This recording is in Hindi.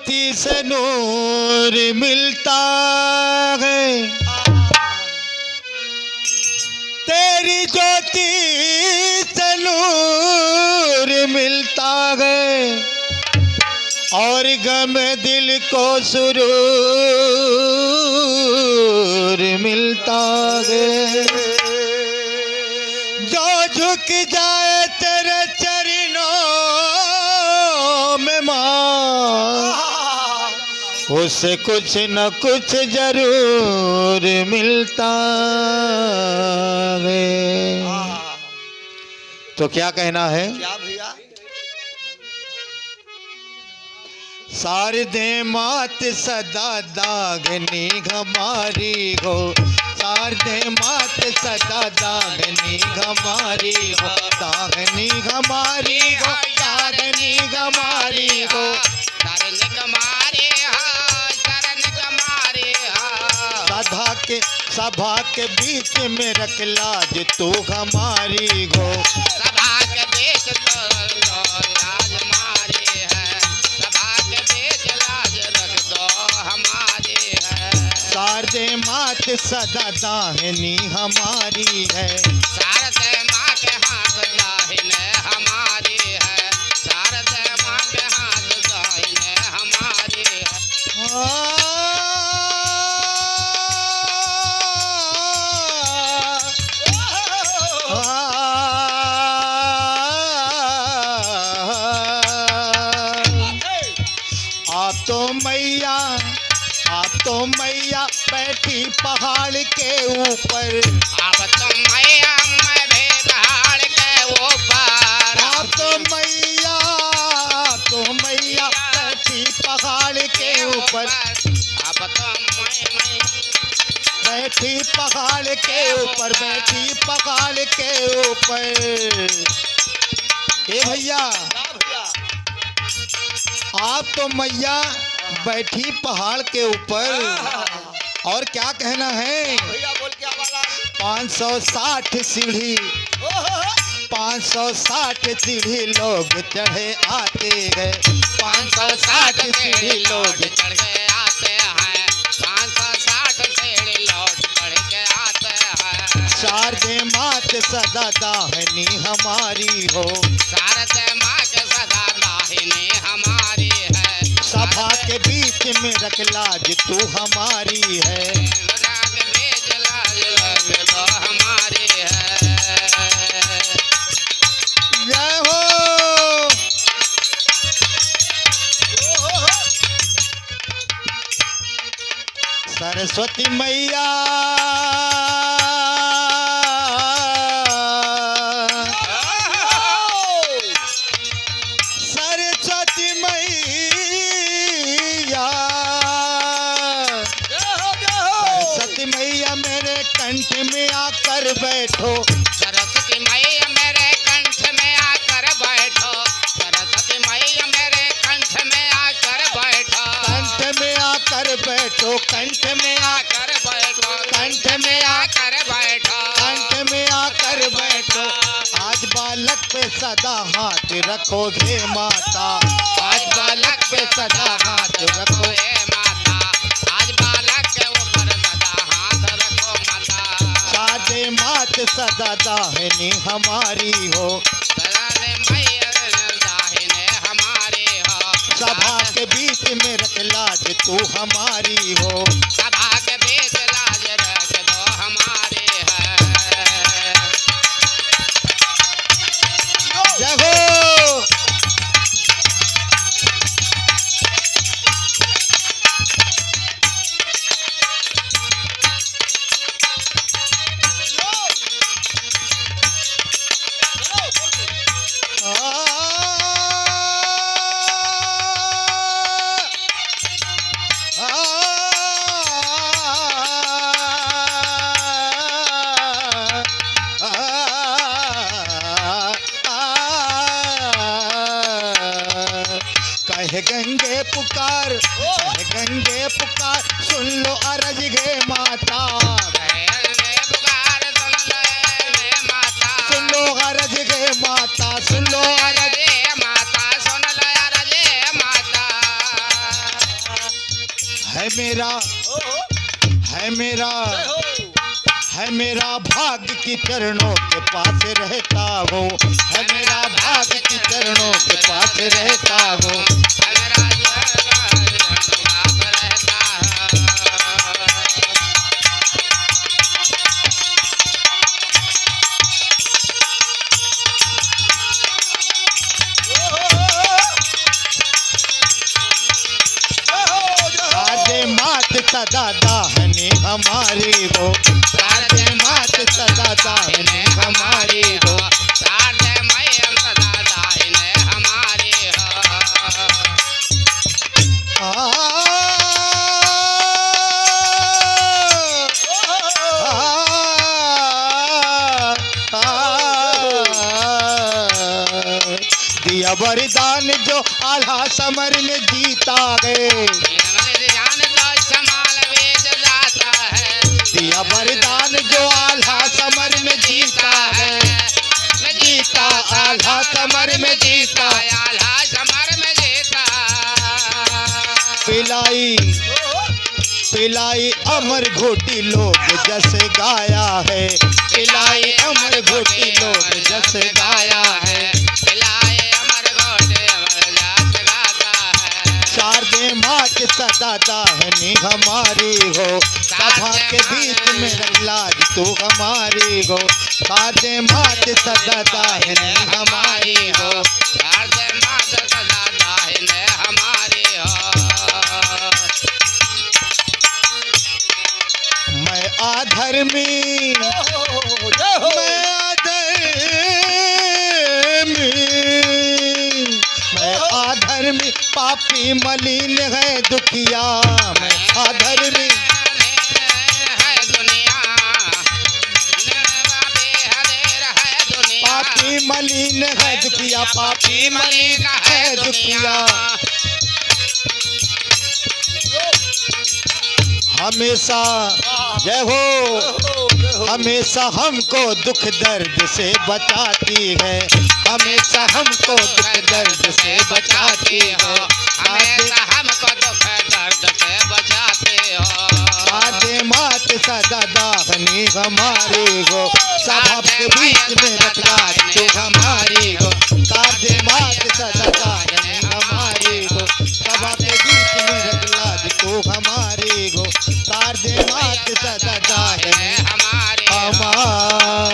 ज्योति से नूर मिलता है, तेरी ज्योति से नूर मिलता है, और गम दिल को सुरूर मिलता है। जो झुक जाए तेरे चरणों में मां, उसे कुछ न कुछ जरूर मिलता है। तो क्या कहना है? क्या भैया? शारदे मात सदा दागनी हमारी हो, शारदे मात सदा दागनी हमारी हो, दागनी हमारी हो, दागनी हमारी हो, शरण कमारे हा, शरण कमारे हा। सभा के बीच में रख लाज तू हमारी हो, सभा के बीच तो लाज हमारी है, सभा के बीच लाज रख दो हमारी है। शारदे मात सदा दाहिनी हमारी है, शारदे माँ के हाथ दाहिने हमारी है, शारदे माँ के हाथ दाहिने हमारी है। आप तो मैया बैठी पहाड़ के ऊपर, अब तो मैया मैं भी पहाड़ के ऊपर, आप तो मैया बैठी पहाड़ के ऊपर, अब तो मैं बैठी पहाड़ के ऊपर, बैठी पहाड़ के ऊपर। ए भैया, आप तो मैया बैठी पहाड़ के ऊपर, और क्या कहना है? भैया बोल क्या वाला? 560 सीढ़ी, 560 सीढ़ी लोग चढ़े आते गए, 560 सीढ़ी लोग चढ़ के आते हैं, 560 सीढ़ी लोग चढ़ के आते हैं। शारदे मात सदा दाहिनी हमारी हो, शारदे माँ के सदा दाहिनी हमारी है, सभा के बीच में रख लाज तू हमारी है, राग बीच लाज रख दो हमारी है। जय हो। सरस्वती मैया कंठ में आकर बैठो, सरस्वती मैया मेरे कंठ में आकर बैठो, सरस्वती मैया मेरे कंठ में आकर बैठो, कंठ में आकर बैठो, कंठ में आकर बैठो, कंठ में आकर बैठो, कंठ में आकर बैठो। आज बालक पे सदा हाथ रखोगे माता, आज बालक पे सदा हाथ रखो माता, आज बालक के ऊपर सदा हाथ रखो माता। शारदे मात सदा दाहिनी हमारी हो, शारदे मैया दाहिने हमारी हो, सभा के बीच में रख लाज तू हमारी हो, सभा के बीच लाज रख दो हमारी है। जय हो। कहे गंगे पुकार, कहे गंगे पुकार, सुन लो अरज गे माता, पुकार सुन लो अरज गे माता, सुन लो अरज माता, सुन लो अरज माता। है मेरा भाग्य की चरणों के पास रहता हूँ, है मेरा भाग्य की चरणों के पास रहता हूँ। मेरा बाप रहता है। राधे मात सदा दाहनी हमारी हो, राधे मात सदा दाहनी हमारी हो। राधे मैया सदा दाहिने हमारी हो। दिया वरदान जो आल्हा समर में जीता है, जान तो संभाल वेद जाता है। दिया वरदान जो आल्हा समर में जीता है, जीता आल्हा समर में जीता। आल्हा समर में जीता। पिलाई अमर घोटी लोग जैसे गाया है, पिलाई अमर घोटी लोग जैसे गाया है। पिलाए अमर घोटे अमर जात गाता है। शारदे मात सदा दाहनी हमारी हो, सभा के बीच में रखलाज तू हमारी हो। शारदे मात सदा दाहनी हमारी हो। शारदे मात सदा दाहिने हमारी हो। मैं अधर्मी, मैं अधर्मी पापी मलिन है दुखिया, मैं अधर्मी है दुनिया। पापी मलिन है दुखिया, पापी मलिन है दुखिया। हमेशा जय हो, हमेशा हमको दुख दर्द से बचाती है, हमेशा हमको दुख दर्द से बचाती है। हमेशा हमको दुख दर्द से बचाते हो। राधे मात सदा दाहनी हमारी हो, सभा के बीच में रखलाज तू हमारी हो। राधे मात सदा दाहनी हमारी हो, सभा के बीच में रखलाज तू हमारी हो। राधे मात सदा दाहनी हमारे हमारी